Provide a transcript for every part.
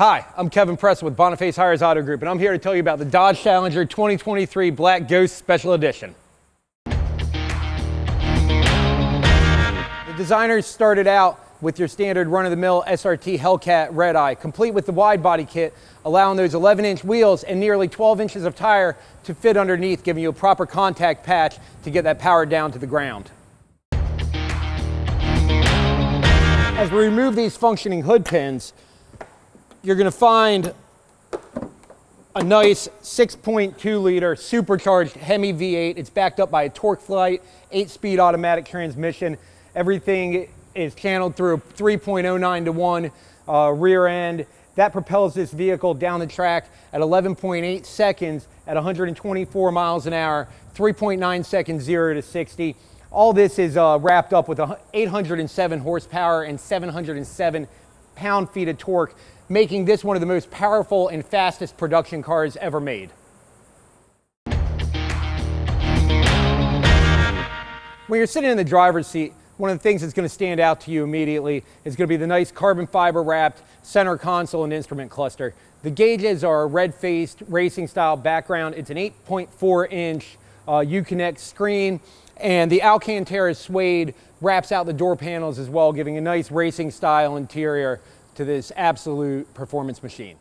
Hi, I'm Kevin Preston with Boniface Hiers Auto Group, and I'm here to tell you about the Dodge Challenger 2023 Black Ghost Special Edition. The designers started out with your standard run-of-the-mill SRT Hellcat Redeye, complete with the Widebody kit, allowing those 11-inch wheels and nearly 12 inches of tire to fit underneath, giving you a proper contact patch to get that power down to the ground. As we remove these functioning hood pins, you're going to find a nice 6.2 liter supercharged Hemi V8. It's backed up by a torque Flite, 8-speed automatic transmission. Everything is channeled through a 3.09 to 1 rear end. That propels this vehicle down the track at 11.8 seconds at 124 miles an hour, 3.9 seconds 0 to 60. All this is wrapped up with 807 horsepower and 707 pound-feet of torque, making this one of the most powerful and fastest production cars ever made. When you're sitting in the driver's seat, one of the things that's going to stand out to you immediately is going to be the nice carbon fiber wrapped center console and instrument cluster. The gauges are a red-faced racing style background. It's an 8.4 inch Uconnect screen, and the Alcantara suede wraps out the door panels as well, giving a nice racing style interior to this absolute performance machine.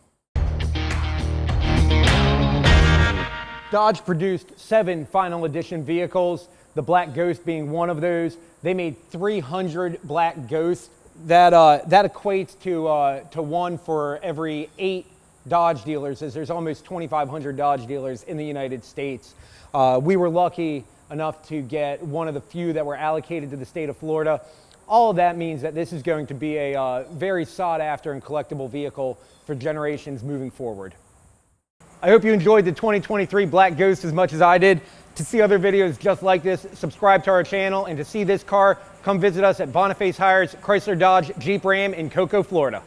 Dodge produced 7 final edition vehicles, the Black Ghost being one of those. They made 300 Black Ghosts. That equates to one for every 8 Dodge dealers, as there's almost 2,500 Dodge dealers in the United States. We were lucky enough to get one of the few that were allocated to the state of Florida. All of that means that this is going to be a very sought after and collectible vehicle for generations moving forward. I hope you enjoyed the 2023 Black Ghost as much as I did. To see other videos just like this, subscribe to our channel, and to see this car, come visit us at Boniface Hiers, Chrysler Dodge Jeep Ram in Cocoa, Florida.